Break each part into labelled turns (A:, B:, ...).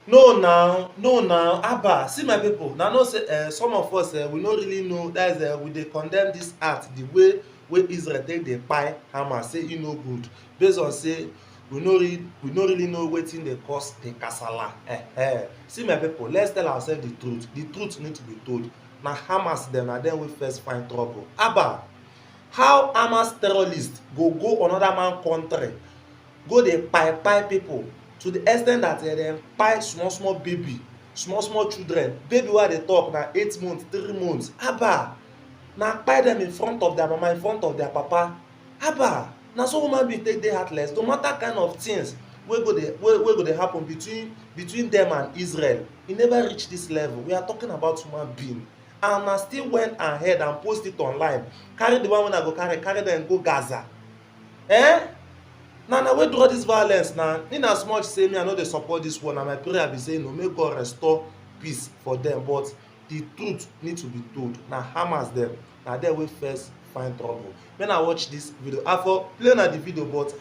A: No now, Abba, see my people. Now know say some of us we no really know that is we dey condemn this act the way Israel take dey kpai Hamas say e no good based on say we no really know wetin dey cause the kasala. See my people, let's tell ourselves the truth need to be told. Na Hamas dem na dem wey first find trouble. Abba, how Hamas terrorists go another man country go dey kpai pipo to the ex ten t that dem kpai small baby, small children, baby wey I dey talk na 8 months, 3 months. Haba, na kpai dem in front of their mama, in front of their papa. Haba, na so human being take dey heartless. No matter kind of things wey go dey happen between dem and Israel, e never reach this level. We are talking about human being, and na still went ahead and post it online, carry the one wey I go carry dem go Gaza. Na wey draw dis violence na, in as much say me I no dey support dis war, na my prayer be say no, make God restore peace for dem, but the truth need to be told. Na Hamas dem, na dem wey first find trouble. Make I watch dis video. I for play na the video, but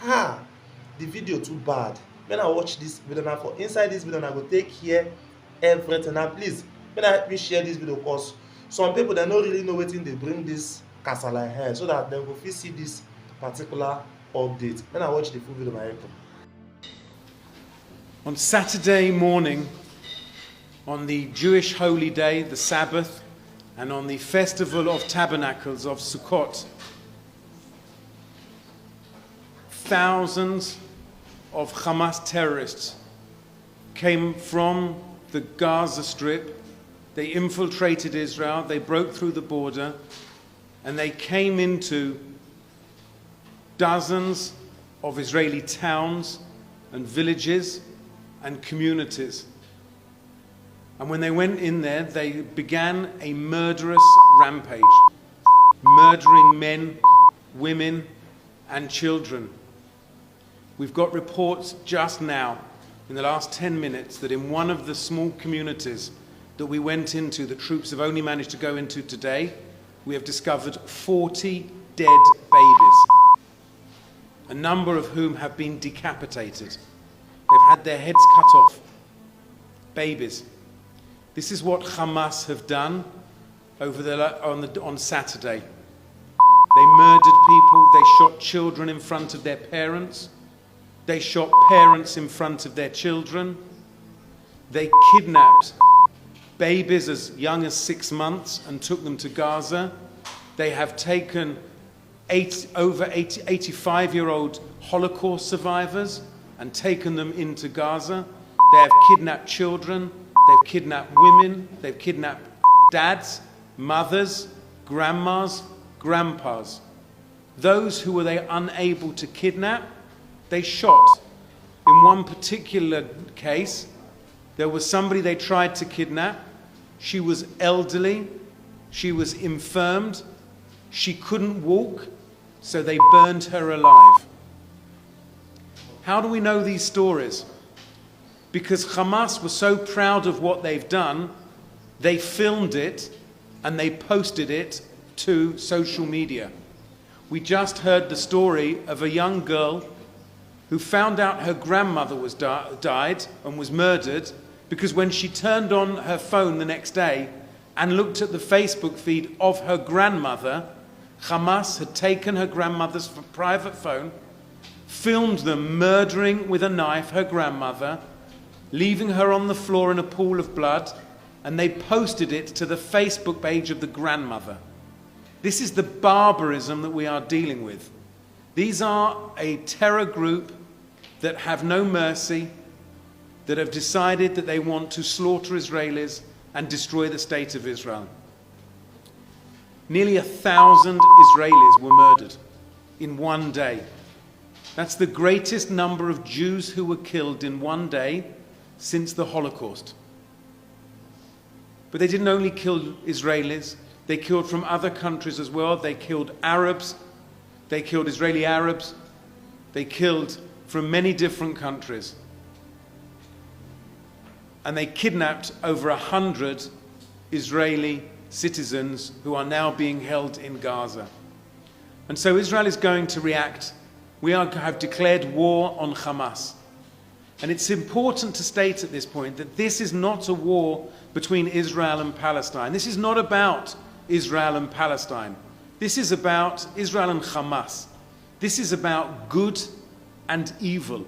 A: the video too bad. Make I watch dis video. Na for inside dis video na go take hear everything. Na please make I help me share dis video, cause some people dem no really know wetin dey bring dis kasala ahead, so that dem go fit see dis particular update. When I watch the full video, my people.
B: On Saturday morning, on the Jewish holy day, the Sabbath, and on the festival of tabernacles of Sukkot, thousands of Hamas terrorists came from the Gaza Strip. They infiltrated Israel, they broke through the border, and they came into dozens of Israeli towns and villages and communities. And when they went in there, they began a murderous rampage, murdering men, women, and children. We've got reports just now, in the last 10 minutes, that in one of the small communities that we went into, the troops have only managed to go into today, we have discovered 40 dead babies, a number of whom have been decapitated. They've had their heads cut off. Babies. This is what Hamas have done on Saturday. They murdered people, they shot children in front of their parents, they shot parents in front of their children, they kidnapped babies as young as 6 months and took them to Gaza. They have taken over 85-year-old Holocaust survivors and taken them into Gaza. They have kidnapped children, they've kidnapped women, they've kidnapped dads, mothers, grandmas, grandpas. Those who were they unable to kidnap, they shot. In one particular case, there was somebody they tried to kidnap. She was elderly, she was infirmed, she couldn't walk, so they burned her alive. How do we know these stories? Because Hamas was so proud of what they've done, they filmed it and they posted it to social media. We just heard the story of a young girl who found out her grandmother was died and was murdered, because when she turned on her phone the next day and looked at the Facebook feed of her grandmother, Hamas had taken her grandmother's private phone, filmed them murdering with a knife her grandmother, leaving her on the floor in a pool of blood, and they posted it to the Facebook page of the grandmother. This is the barbarism that we are dealing with. These are a terror group that have no mercy, that have decided that they want to slaughter Israelis and destroy the state of Israel. Nearly 1,000 Israelis were murdered in one day. That's the greatest number of Jews who were killed in one day since the Holocaust. But they didn't only kill Israelis, they killed from other countries as well. They killed Arabs, they killed Israeli Arabs, they killed from many different countries. And they kidnapped over 100 Israeli citizens who are now being held in Gaza. And so Israel is going to react. We have declared war on Hamas. And it's important to state at this point that this is not a war between Israel and Palestine. This is not about Israel and Palestine. This is about Israel and Hamas. This is about good and evil.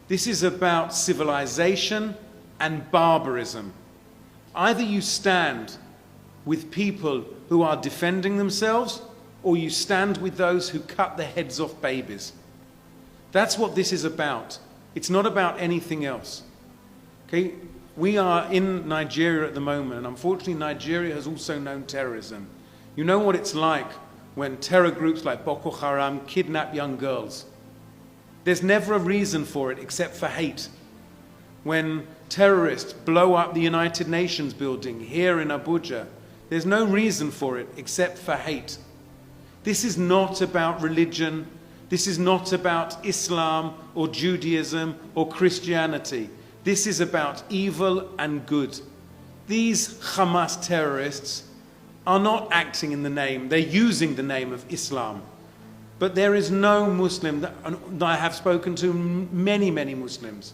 B: This is about civilization and barbarism. Either you stand with people who are defending themselves, or you stand with those who cut the heads off babies. That's what this is about. It's not about anything else. Okay? We are in Nigeria at the moment, and unfortunately Nigeria has also known terrorism. You know what it's like when terror groups like Boko Haram kidnap young girls. There's never a reason for it except for hate. When terrorists blow up the United Nations building here in Abuja, there's no reason for it except for hate. This is not about religion. This is not about Islam or Judaism or Christianity. This is about evil and good. These Hamas terrorists are not acting in the name, they're using the name of Islam. But there is no Muslim, that I have spoken to many, many Muslims,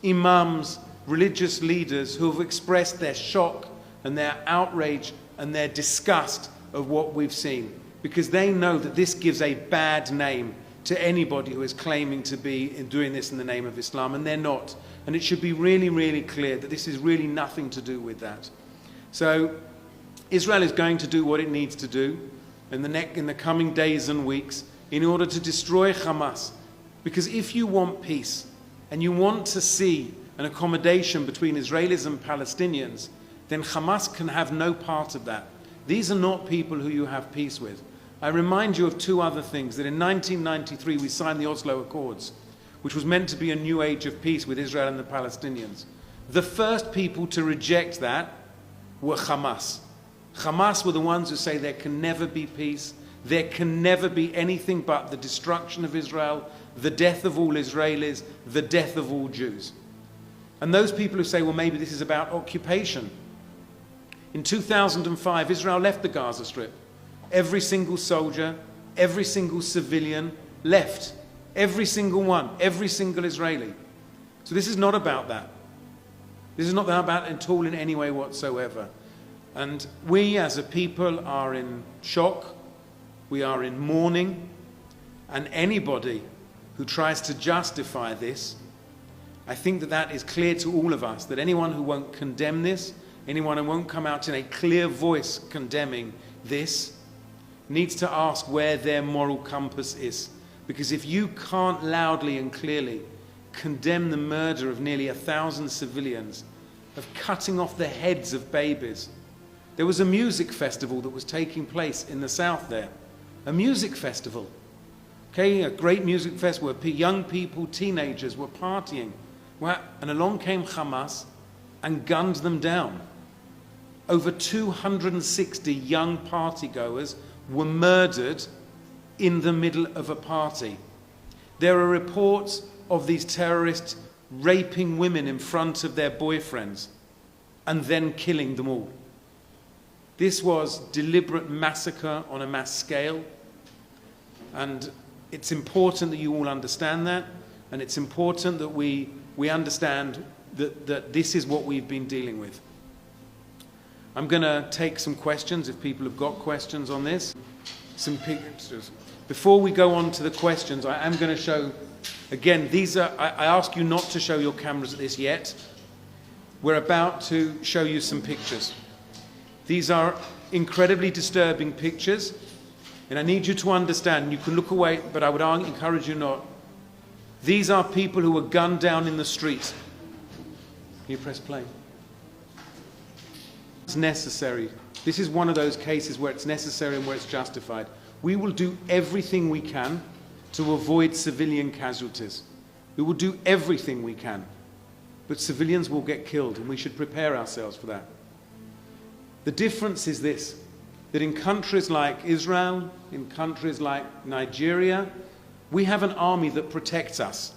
B: imams, religious leaders who have expressed their shock and their outrage and their disgust of what we've seen, because they know that this gives a bad name to anybody who is claiming to be doing this in the name of Islam, and they're not. And it should be really, really clear that this is really nothing to do with that. So Israel is going to do what it needs to do in the coming days and weeks in order to destroy Hamas. Because if you want peace and you want to see an accommodation between Israelis and Palestinians, then Hamas can have no part of that. These are not people who you have peace with. I remind you of two other things. That in 1993 we signed the Oslo Accords, which was meant to be a new age of peace with Israel and the Palestinians. The first people to reject that were Hamas. Hamas were the ones who say there can never be peace, there can never be anything but the destruction of Israel, the death of all Israelis, the death of all Jews. And those people who say, well, maybe this is about occupation. In 2005, Israel left the Gaza Strip. Every single soldier, every single civilian left. Every single one, every single Israeli. So this is not about that. This is not about at all in any way whatsoever. And we as a people are in shock. We are in mourning. And anybody who tries to justify this, I think that that is clear to all of us, that anyone who won't condemn this, anyone who won't come out in a clear voice condemning this, needs to ask where their moral compass is. Because if you can't loudly and clearly condemn the murder of nearly 1,000 civilians, of cutting off the heads of babies. There was a music festival that was taking place in the south there. A music festival. Okay, a great music festival where young people, teenagers were partying. And along came Hamas and gunned them down. Over 260 young partygoers were murdered in the middle of a party. There are reports of these terrorists raping women in front of their boyfriends and then killing them all. This was deliberate massacre on a mass scale, and it's important that you all understand that, and it's important that we understand that this is what we've been dealing with. I'm going to take some questions if people have got questions on this. Some pictures. Before we go on to the questions, I am going to show, again, these are, I ask you not to show your cameras at this yet. We're about to show you some pictures. These are incredibly disturbing pictures, and I need you to understand, you can look away, but I would encourage you not. These are people who were gunned down in the streets. Can you press play? It's necessary. This is one of those cases where it's necessary and where it's justified. We will do everything we can to avoid civilian casualties. We will do everything we can. But civilians will get killed, and we should prepare ourselves for that. The difference is this, that in countries like Israel, in countries like Nigeria, we have an army that protects us.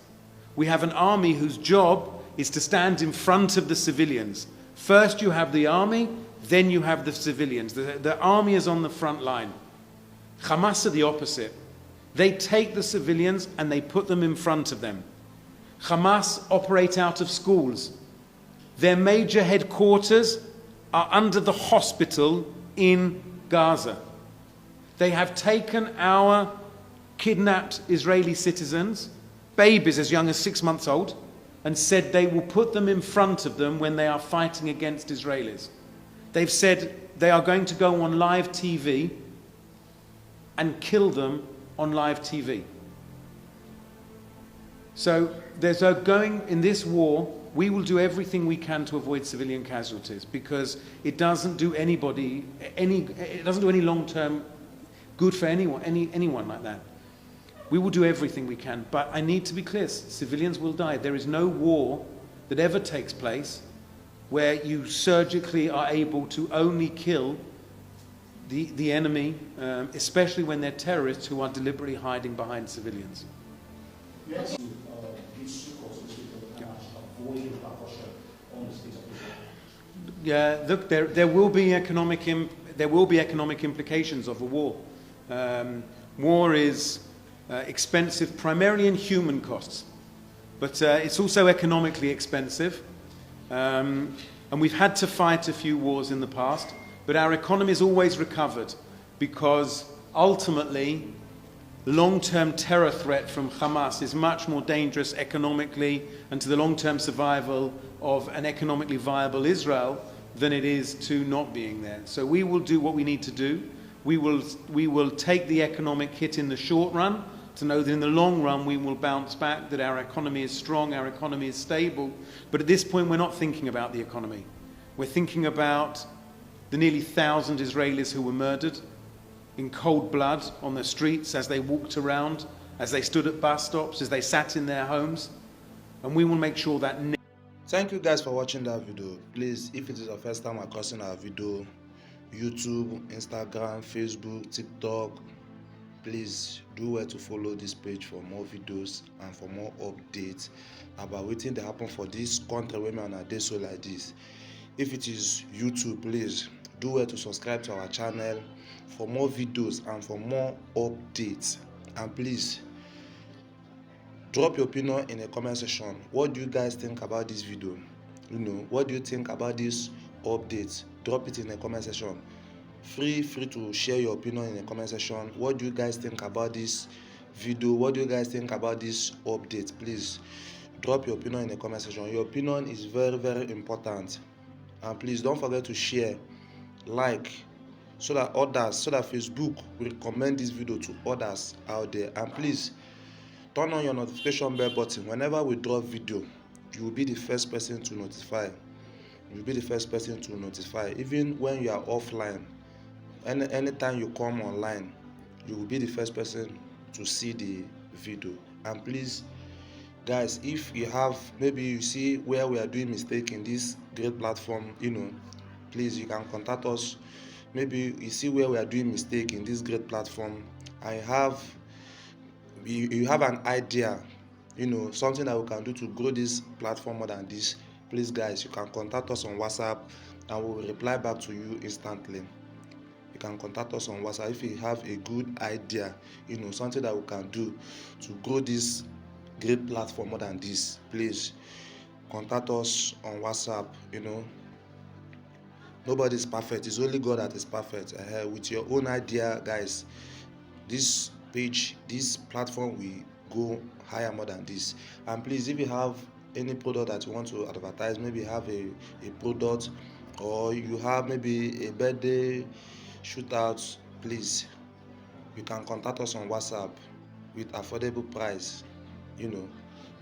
B: We have an army whose job is to stand in front of the civilians. First you have the army, then you have the civilians. The army is on the front line. Hamas are the opposite. They take the civilians and they put them in front of them. Hamas operate out of schools. Their major headquarters are under the hospital in Gaza. They have taken our kidnapped Israeli citizens, babies as young as 6 months old, and said they will put them in front of them when they are fighting against Israelis. They've said they are going to go on live TV and kill them on live TV. So there's a going in this war. We will do everything we can to avoid civilian casualties, because it doesn't do anybody it doesn't do any long-term good for anyone like that. We will do everything we can, but I need to be clear: civilians will die. There is no war that ever takes place where you surgically are able to only kill the enemy, especially when they're terrorists who are deliberately hiding behind civilians.
C: Yes. These causes people avoid repercussion on the state of Israel.
B: Yeah, look, there will be economic implications of a war. War is expensive primarily in human costs, but it's also economically expensive. And we've had to fight a few wars in the past, but our economy has always recovered, because ultimately the long-term terror threat from Hamas is much more dangerous economically and to the long-term survival of an economically viable Israel than it is to not being there. So we will do what we need to do. We will take the economic hit in the short run to know that in the long run we will bounce back, that our economy is strong, our economy is stable. But at this point we're not thinking about the economy. We're thinking about the nearly 1,000 Israelis who were murdered in cold blood on the streets, as they walked around, as they stood at bus stops, as they sat in their homes. And we will make sure that...
A: Thank you guys for watching that video. Please, if it is your first time crossing our video, YouTube, Instagram, Facebook, TikTok, please do well to follow this page for more videos and for more updates about what they happen for this country women on a day so like this. If it is YouTube, please do well to subscribe to our channel for more videos and for more updates. And please drop your opinion in the comment section. What do you guys think about this video? What do you think about this update? Drop it in the comment section. Free to share your opinion in the comment section. What do you guys think about this video? What do you guys think about this update? Please drop your opinion in the comment section. Your opinion is very, very important. And please don't forget to share, like, so that Facebook will recommend this video to others out there. And please turn on your notification bell button. Whenever we drop video, you will be the first person to notify. You'll be the first person to notify. Even when you are offline, anytime you come online, you will be the first person to see the video. And please guys, if you have, maybe you see where we are doing mistake in this great platform, please, you can contact us. Maybe you see where we are doing mistake in this great platform, and you have an idea, something that we can do to grow this platform more than this. Please guys, you can contact us on WhatsApp and we will reply back to you instantly. You can contact us on WhatsApp if you have a good idea, something that we can do to grow this great platform more than this. Please contact us on WhatsApp. Nobody is perfect. It's only God that is perfect. With your own idea, guys, this page, this platform will go higher more than this. And please, if you have any product that you want to advertise, maybe you have a product, or you have maybe a birthday shootout, please, you can contact us on WhatsApp with affordable price. You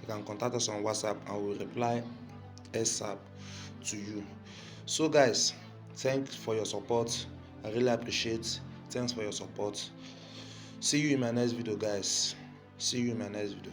A: can contact us on WhatsApp and we'll reply ASAP to you. So guys, thanks for your support. I really appreciate. Thanks for your support. See you in my next video, guys. See you in my next video.